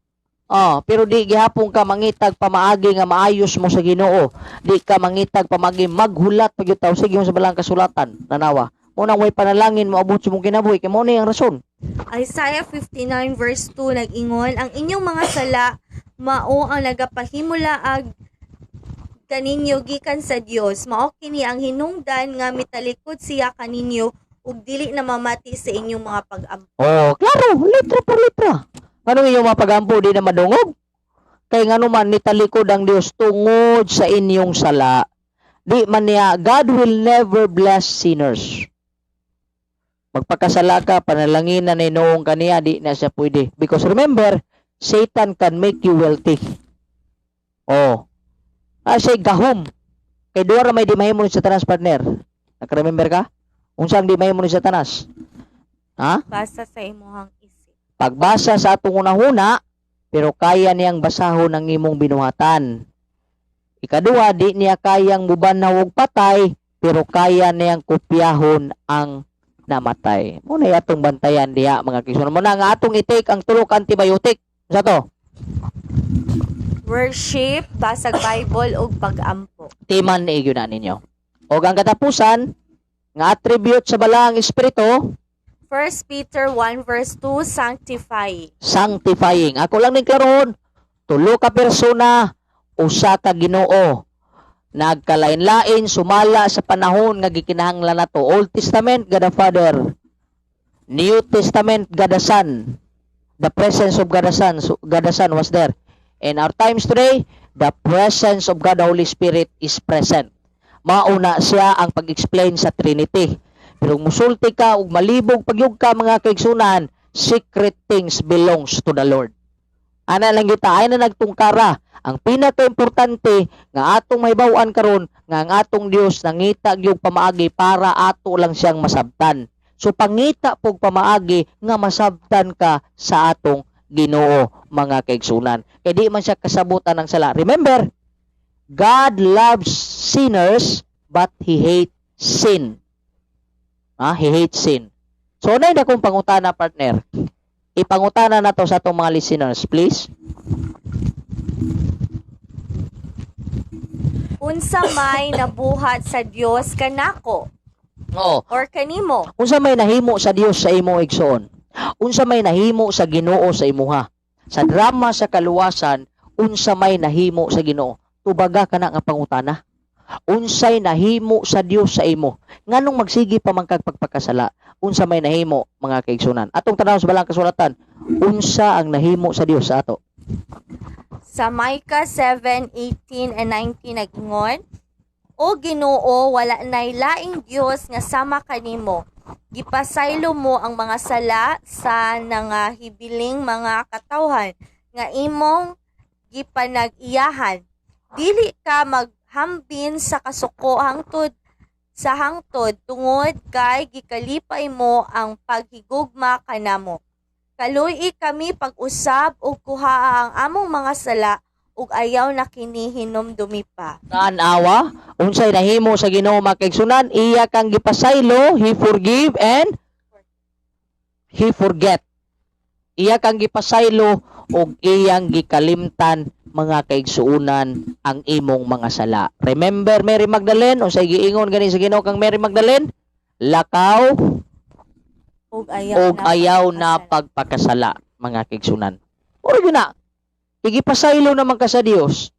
Pero di gihapon ka mangitag pamaagi nga maayos mo sa Ginoo. Di ka mangitag pamaagi maghulat pagyutaw sige mo sa balang kasulatan. Nanawa. Munang way panalangin mo abot sa mong kinabuhi kay mo ni ang rason. Isaiah 59 verse 2 nag-ingon, ang inyong mga sala mao ang nagapahimulaag kaninyo gikan sa Dios. Mao kini ang hinungdan nga mitalikod siya kaninyo ug dili na mamati sa inyong mga pag-ampo. Klaro, letra por letra. Ngano inyong mga pagampo di na madungog? Kay ngano man nitalikod ang Dios tungod sa inyong sala. Di man niya, God will never bless sinners. Magpakasala ka, panalangin na noong kaniya, di na siya pwede. Because remember, Satan can make you wealthy. Say gahom. Kay duwara may di mahimo ni Satanas, partner. Naka-remember ka? Unsang di mahimo ni Satanas? Ha? Basta sa imuhang isip. Pagbasa sa atong unahuna, pero kaya niyang basahon ang imong binuhatan. Ikaduha, di niya kayang mubanaw og patay, pero kaya niyang kopyahon ang namatay. Muna atong bantayan diha mga kaigsunan. Muna nga atong i-take ang tulok antibiotic. Sa to? Worship, basag Bible ug pag-ampo. Timan ni na ninyo. O ang katapusan, nga attribute sa balaang espiritu, 1 Peter 1 verse 2, sanctifying. sanctifying. Ako lang ning karon, Tulo ka persona, usa ka Ginoo. Nagkalain-lain sumala sa panahon nga gikinahanglan nato. Old Testament, God the Father. New Testament, God the Son. The presence of God the Son was there. In our times today, the presence of God the Holy Spirit is present. Mauna siya ang pag-explain sa Trinity. Pero musulti ka ug malibog pagyug ka mga kaigsunan, secret things belongs to the Lord. Ana lang kita ay na nagtungkara. Ang pinaka-importante nga atong mahibaw-an karon nga ang atong Dios nangita gyud pamaagi para ato lang siyang masabtan. So pangita pog pamaagi nga masabtan ka sa atong Ginoo mga kaigsunan. Kay di man siya kasabutan ng sala. Remember, God loves sinners but He hates sin. He hates sin. So nay na kong pangutana partner. Ipangutana na to sa atong mga listeners, please. Unsa may nabuhat sa Dios kanako Oo. or kanimo? Unsa may nahimo sa Dios sa imo igsoon? Unsa may nahimo sa Ginoo sa imuha? Sa drama sa kaluwasan, unsa may nahimo sa Ginoo? Tubaga kana nga pangutana. Unsay nahimo sa Dios sa imo? Nganong magsigi pa man kag pagpakasala? Unsa may nahimo mga kaigsunan? Atong tanaw sa balang kasulatan, unsa ang nahimo sa Dios sa ato? Sa Micah 7:18 and 19 nagingon, O Ginoo, wala nay laing Dios nga sama kanimo. Gipasaylo mo ang mga sala sa nangahibiling mga katawhan nga imong gipanag-iyahan. Dili ka maghambin sa kasuko hangtod sa hangtod tungod kay gikalipay mo ang paghigugma kanamo. Kaluy kami pag-usab ug kuhaa ang among mga sala ug ayaw na kini hinumdumi pa. Tanawa, unsay nahimo sa Ginoo mga kaigsunan, iya kang gipasaylo, He forgive and He forget. Iya kang gipasaylo ug iyang gikalimtan mga kaigsuunan ang imong mga sala. Remember Mary Magdalene, unsay giingon gani sa Ginoo kang Mary Magdalene? Lakaw Ug ayaw na pagpakasala mga kaigsunan. Oro gyud na. Igipasaylo naman ka sa Dios.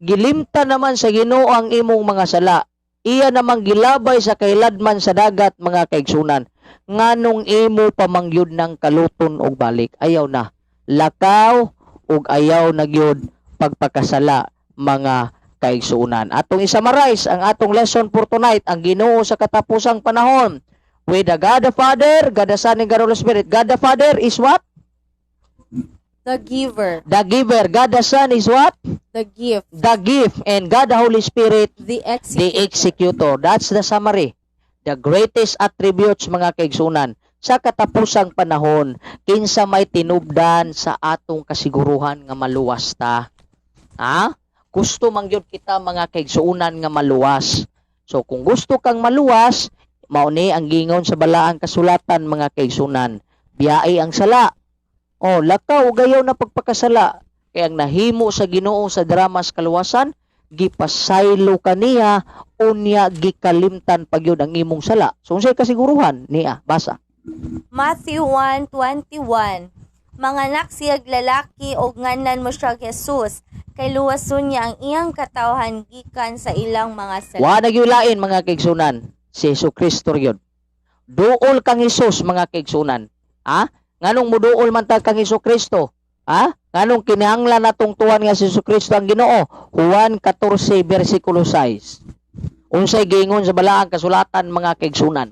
Gilimtan naman sa Ginoo ang imong mga sala. Iya namang gilabay sa kailadman sa dagat mga kaigsunan. Nganong imo pamangyud ng kaluton og balik. Ayaw na. Lakaw ug ayaw na gyud pagpakasala mga kaigsunan. Atong i-summarize ang atong lesson for tonight, ang Ginoo sa katapusang panahon. With the God the Father, God the Son, and God the Holy Spirit. God the Father is what? The giver, The giver. God the Son is what? the gift, The gift. And God the Holy Spirit, the the executor. That's the summary. The greatest attributes mga kaigsunan sa katapusang panahon, kinsa may tinubdan sa atong kasiguruhan nga maluwas ta. Gusto man gyud kita mga kaigsuunan nga maluwas. So kung gusto kang maluwas, mauni ang gingon sa balaang kasulatan mga kaigsunan. Biyai ang sala. Lakaw ug ayaw na pagpakasala. Kaya ang nahimo sa Ginoo sa drama sa kaluwasan, gipasaylo kaniya unya gikalimtan pagyud ang imong sala. So unsay kasiguruhan niya? Basa. Matthew 1:21. Manganak siyag lalaki og nganan mo siya Jesus, kay luwason niya ang iyang katawhan gikan sa ilang mga sala. Wa na gyud lain mga kaigsunan. Si Jesucristo gyud. Duol kang Hesus mga kaigsunan. Nganong muduol man ta kang Jesucristo? Nganong kinahanglan natong tuwan nga si Jesucristo ang Ginoo? Juan 14 versikulo 6. Unsay giingon sa balaang kasulatan mga kaigsunan?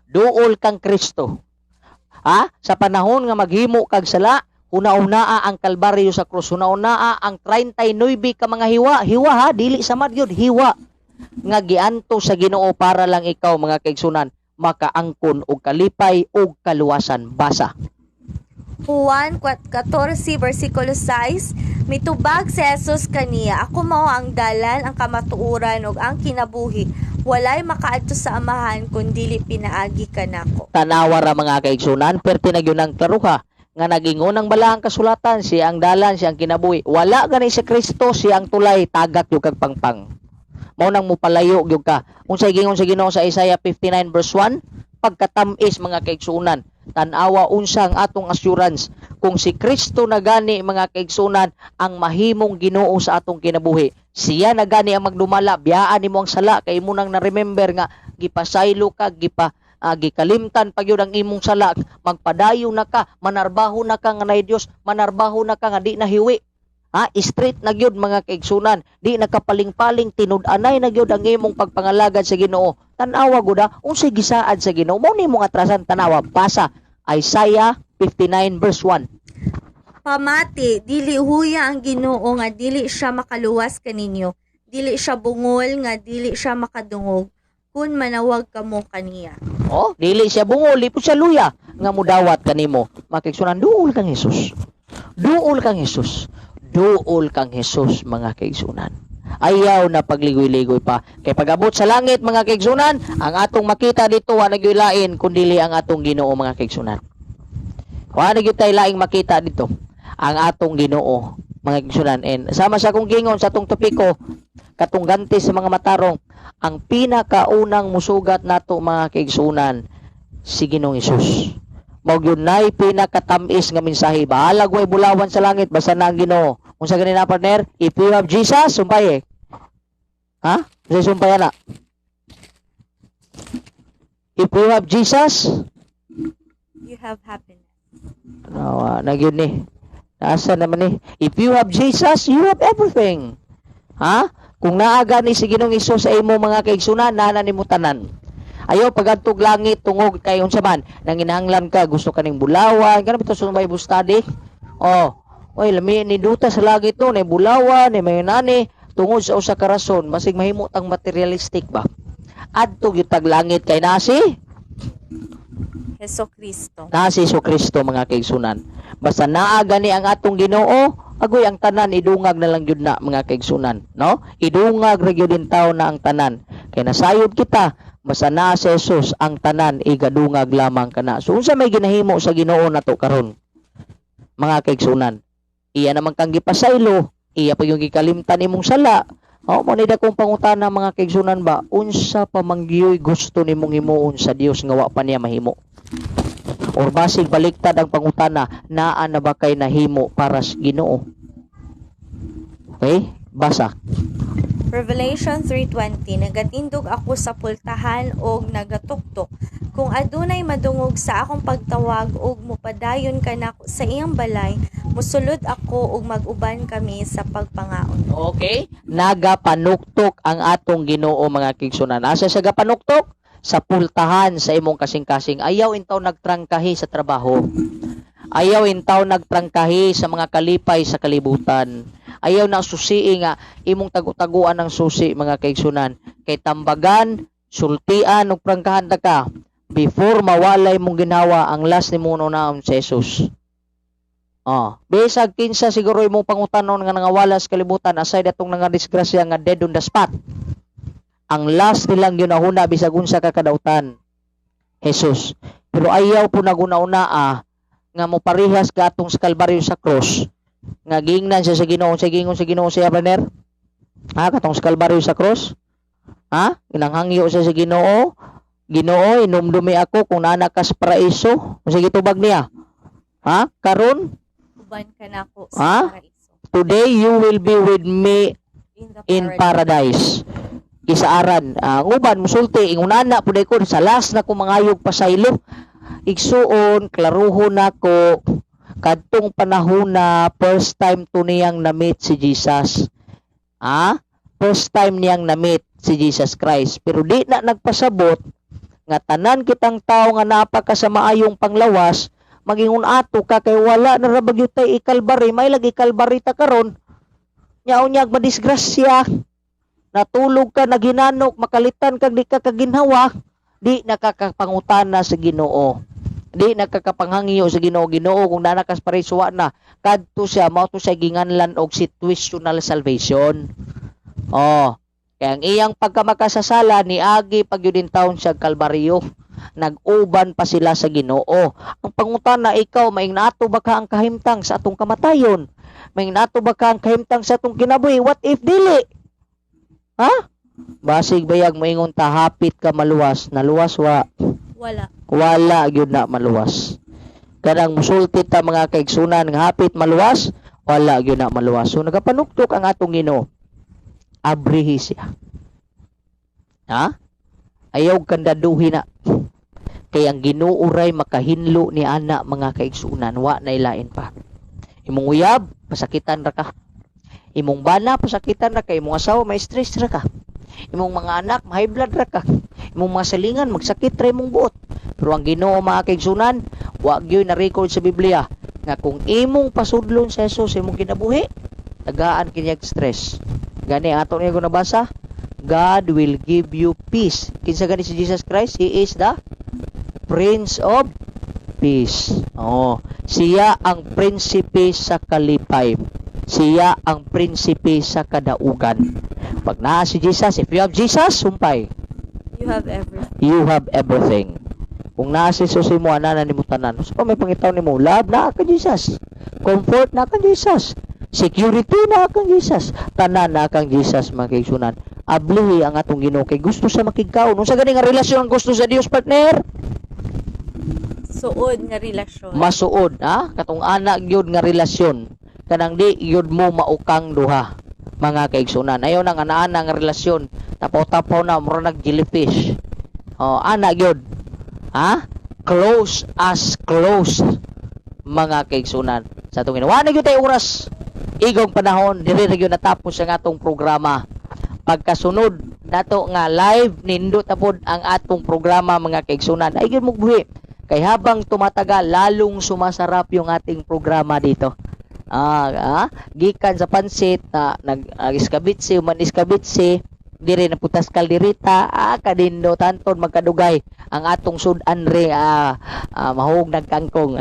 Duol kang Kristo. Sa panahon nga maghimo kag sala, una-unaa ang kalbaryo sa krus, una-unaa ang 39 ka mga hiwa dili sa madyod hiwa nga gianto sa Ginoo para lang ikaw mga kaigsunan makaangkon og kalipay og kaluwasan. Basa. Juan 14 versikulo 6, mitubag si Jesus kaniya, ako mao ang dalan, ang kamatuoran ug ang kinabuhi. Walay makaadto sa amahan kun dili pinaagi kanako. Tanawa ra mga kaigsunan, perti na gyud ang klaruha nga nagingon ang balaang kasulatan, siya ang dalan, siya ang kinabuhi. Wala gani si Kristo, siya ang tulay, tagak yung kag pangpang. Mao nang mupalayo gyud ka. Unsay gingon sa Ginoo sa Isaiah 59 verse 1, pagkatamis mga kaigsunan, tan-awa unsa ang atong assurance kung si Kristo na gani mga kaigsunan ang mahimong Ginoo sa atong kinabuhi, siya na gani ang magdumala, biyaan nimo ang sala kay mo nang na-remember nga gipasaylo ka, gikalimtan pag yun ang imong sala, magpadayo na ka, manarbaho na ka nga nay Dios, manarbaho na ka nga di nahiwi. Straight na gyud mga kaigsunan, di nakapaling-paling, tinud-anay na gyud ang imong pagpangalagad sa Ginoo. Tanawa gud unsay gisaad sa Ginoo, mao ni mong atrasan tanawa, basa Isaiah 59 verse 1. Pamati, dili huya ang Ginoo nga dili siya makaluwas kaninyo. Dili siya bungol nga dili siya makadungog kun manawag kamo kaniya. Dili siya bungol, di po siya luya nga mudawat kanimo. Makigsunan, duol kang Hesus. Duol kang Hesus. Duol kang Hesus mga kaigsunan. Ayaw na pagligoy-ligoy pa. Kay pag-abot sa langit mga kaigsunan, ang atong makita dito wa nagyoy lain kundi ang atong Ginoo mga kaigsunan. Wa nagyoy tay laing makita dito ang atong Ginoo mga kaigsunan. And sama sa akong gingon sa atong topiko katong ganti sa mga matarong, ang pinakaunang musugat nato mga kaigsunan si Ginoong Hesus. Mao gyud nay pinakatamis nga mensahe. Bahala way bulawan sa langit basta na ang Ginoo. Unsa ganina partner? If you have Jesus, sumpay. Say sumpay na. If you have Jesus, You have happiness. na gyud ni. Asa naman ni? If you have Jesus, you have everything. Kung naaga ni si Ginoong Hesus sa imo mga kaigsunan, nana nimo tanan. Ayaw pagantog langit tungog kay unsa man nanginahanglan ka, gusto kaning bulawan, kana bitaw sa Bible study. Oy, lami ni duta sa langit no, ni bulawan, ni mayunani, tungod sa usa ka rason, masig mahimo tang materialistic ba. Adto gyud tag langit kay nasi Jesucristo. Nasi Hesus Kristo mga kaigsunan. Basta naa gani ang atong Ginoo, agoy ang tanan idungag na lang gyud na mga kaigsunan, no? Idungag ra gyud din tawo na ang tanan. Kay nasayod kita, basta naa si Hesus ang tanan igadungag lamang kana. So unsa may ginahimo sa Ginoo nato karon? Mga kaigsunan, iya naman kang gipasaylo, iya pa yung gikalimtan imong sala. Mo ni dakong pangutana mga kaigsunan ba, unsa pa manggiyoy gusto nimong himuon sa Dios nga wa pa niya mahimo? Or basig baliktad ang pangutana, naa na ba kay nahimo para sa Ginoo? Okay, basa. Revelation 3:20, nagatindog ako sa pultahan og nagatuktok. Kung adunay madungog sa akong pagtawag og mupadayon kanako sa iyang balay, musulod ako ug mag-uban kami sa pagpangaon. Okay, nagapanuktok ang atong Ginoo mga kaigsunan. Asa siya gapanuktok? Sa pultahan sa imong kasing-kasing. Ayaw intaw nagtrangkahi sa trabaho. Ayaw intaw nagtrangkahi sa mga kalipay sa kalibutan. Ayaw na susi nga imong tagu-taguan ng susi mga kaigsunan. Kay tambagan, sultian ug prangkahan ta ka before mawalay mong ginawa ang last nimo naon si Jesus. Bisag kinsa siguro imong pangutanon nga nangawala sa kalibutan aside atong nga disgrasya nga dead on the spot. Ang last nilang ginahuna bisag unsa ka kadautan, Jesus. Pero ayaw po naguna-una nga mo parihas ka atong sa Kalbaryo sa cross. Nga giingnan siya sa Ginoo, sa gingon sa Ginoo siya partner. Katong sa Kalbaryo sa cross. Inanghangyo siya sa Ginoo. Ginoo, inumdumi ako kung naa ka sa paraiso. Sige tubag niya. Karon, Uban ka nako sa paraiso. today you will be with me in paradise. Kisaaran, uban musulti ingunana puday ko sa last na ko mangayog pasaylo. Igsuon klaruhon nako kadtong panahon na first time to niyang na-meet si Jesus. First time niyang na-meet si Jesus Christ. Pero di na nagpasabot nga tanan kitang tao nga napaka sa maayong panglawas magingon ato ka kay wala na ra bagyo tay ikalbari, may lagi kalbari ta karon. Nya unyag madisgrasya. Natulog ka, naghinanok, makalitan ka, di ka kaginhawa, di nakakapangutana sa Ginoo. Di nakakapanghangyo sa Ginoo. Ginoo, kung nanakas pariswa na, kadto siya, mauto siya ginganlan og situational salvation. Kaya ang iyang pagkamakasasala, ni Agi pagyudin taon siya Kalbaryo. Nag-uban pa sila sa Ginoo. Ang pangutana, ikaw, maing nato ba ka ang kahimtang sa atong kamatayon? Maing nato ba ka ang kahimtang sa atong kinabuhi? What if dili? Basig bayag mo ingon ta hapit ka maluwas, naluwas wa. Wala. Wala gyud na maluwas. Kanang musulti ta mga kaigsunan nga hapit maluwas, wala gyud na maluwas. So nagapanuktok ang atong Ginoo. Abrihi siya. Ha? Ayaw kandaduhi na. Kay ang Ginoo ray makahinlo ni ana mga kaigsunan, wa na ilain pa. Imong uyab, pasakitan ra ka. Imong bana, pasakitan ra ka. Imong asawa, may stress ra ka. Imong mga anak, high blood ra ka. Imong mga salingan, magsakit ra imong buot. Pero ang Ginoo mga kaigsunan, wa gyud na record sa Biblia nga kung imong pasudlon sa Hesus imong kinabuhi, tagaan kinyag stress. Gani ato niya kung nabasa, God will give you peace. Kinsa gani si Jesus Christ? He is the Prince of Peace. Oh, siya ang prinsipe sa kalipay. Siya ang prinsipe sa kadaugan. Pag naa si Jesus, if you have Jesus, sumpay. You have everything. You have everything. Kung naa si Jesus mo, ana ni mo tanan. So may pangitaw nimo, love na kang Jesus. Comfort na kang Jesus. Security na kang Jesus. Tanan na kang Jesus mga kaigsunan. Ablihi ang atong Ginoo kay gusto sa makigkaon. Unsa gani nga relasyon ang gusto sa Dios, partner? Suod nga relasyon. Masuod, ha? Katong anak gyud nga relasyon. Kanang di gyud mo maukang duha. Mga kaigsunan. Ayaw nang ana-ana nga relasyon. Tapaw-tapaw na mura nag jellyfish. Oh, anak gyud. Ha? Close as close. Mga kaigsunan. Sa atong ginawa na gyud tay oras. Igong panahon diri na gyud natapos ang atong programa. Pagkasunod nato nga live nindot na pod ang atong programa mga kaigsunan. Ay gyud mugbuhi. Kay habang tumatagal lalong sumasarap yung ating programa dito. Gikan sa pansit na nag-iskabitsi, man-iskabitsi, dire na putas kalderita, kadindo tanton magkadugay ang atong sudan re mahog nagkangkong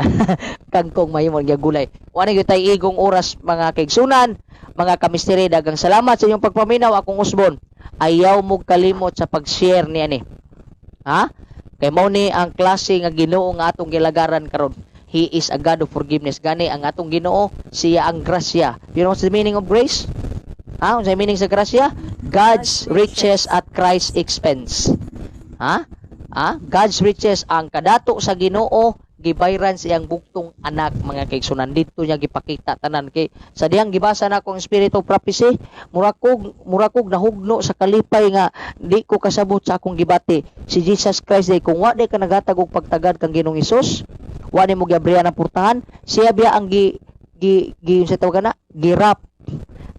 kangkong mahimong nga gulay. Wala gyud tay igong oras mga kaigsunan, mga kamisteri, dagang salamat sa inyong pagpaminaw. Akong Usbon, ayaw mo kalimot sa pag-share niya ni. Ha? Kay mao ni ang klase nga Ginoo nga atong gilagaran karon. He is a God of forgiveness. Gani ang atong Ginoo, siya ang grasya. You know what's the meaning of grace? Ha? What's the meaning sa grasya? God's riches at Christ's expense. Ha? God's riches, ang kadato sa Ginoo gibayran siyang buktong anak mga kaigsunan. Dito niya gipakita tanan kay sa diyang gibasa na akong Spirit of Prophecy, murakog nahugno sa kalipay nga di ko kasabot sa akong gibati. Si Jesus Christ day kung wa day ka nagatag og pagtagad kang Ginoong Hesus, wa ni mo giabrihan ang purtahan, siya biya ang sa tawag na girap,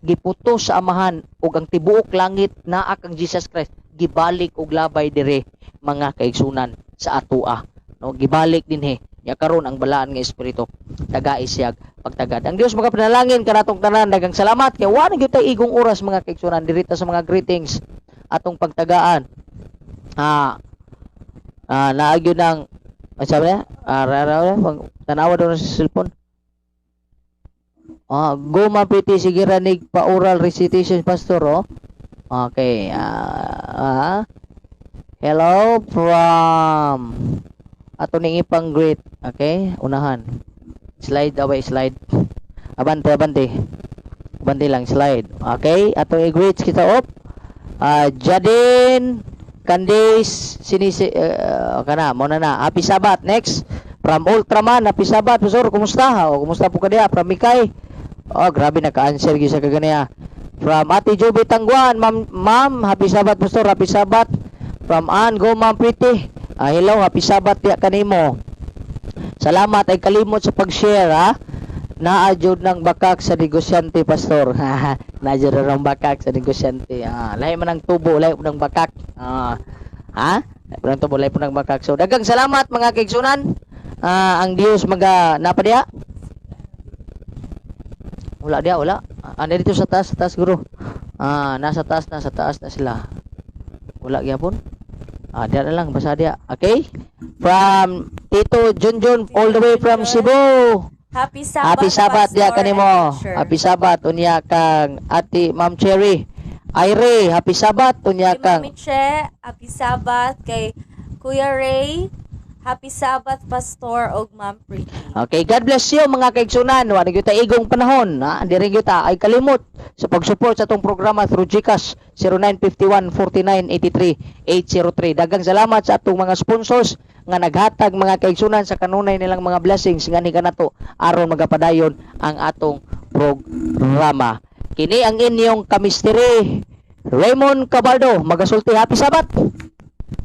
giputo sa amahan ug ang tibuok langit naa kang Jesus Christ gibalik og labay dire mga kaigsunan sa atoa. No, gibalik dinhi ya karon ang balaan nga espiritu tagai siyag pagtagad. Ang Dios magapanalangin kanatong tanan. Daghang salamat kay wa na gyud tay igong oras mga kaigsunan dirita sa mga greetings atong pagtagaan. Naa gyud nang sabi niya tanawa daw sa cellphone. Goma piti sige ranig pa oral recitation pastor oh. Okay. Hello from ato ning ipang greet. Okay, unahan. Slide away, slide. Abante lang, slide. Okay, ato i-greet kita op. Jadin Candice sinisi kana mo na. Happy Sabat. Next from Ultraman. Happy Sabat. Pastor, kumusta? Kumusta po ka diha? From Mikay. Grabe naka-answer gyud sa kaganiya. From Ate Joby Tangguan, ma'am, happy Sabat pastor, happy Sabat. From Ann Gomam Pretty. Hello, happy Sabat ya kanimo. Salamat ay kalimot sa pag-share ha. Naadjud ng bakak sa negosyante pastor. Naadjud ng bakak sa negosyante. Lahi man ang tubo, lahi man ang bakak. Lahi tubo, lahi man ang bakak. So daghang salamat mga kaigsunan. Ang Dios napadiya. Wala dia, wala. Dito sa taas guro. Nasa taas na sila. Wala gyapon. Dia na lang basa dia. Okay? From Tito Junjun all the way from Cebu. Happy Sabat. Happy Sabat dia Pastor kanimo. and teacher. Happy Sabat unya kang Ate Ma'am Cherry. Ire, happy Sabat unya Kay kang Mami Che, happy Sabat. Kay Kuya Ray, Happy Sabbath, Pastor og Ma'am Pretty. Okay, God bless you mga kaigsunan. Wala gyud ta igong panahon, ha? Diri gyud ta ay kalimot sa pag-support sa atong programa through GCash 0951-4983-803. Daghang salamat sa atong mga sponsors nga naghatag mga kaigsunan sa kanunay nilang mga blessings nga ni kanato aron magapadayon ang atong programa. Kini ang inyong kamisteri Raymond Cabardo. Magasulti, happy Sabat.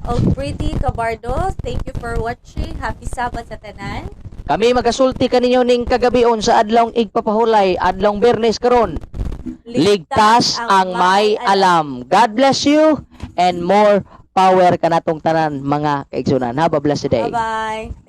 Og Pretty Cabardo, thank you for watching. Happy Sabbath sa tanan. Kami magasulti kaninyo ning kagabion sa adlong igpapahulay, adlong Biyernes karon. Ligtas ang may alam. God bless you and more power kanatong tanan mga kaigsunan. Have a blessed day. Bye-bye.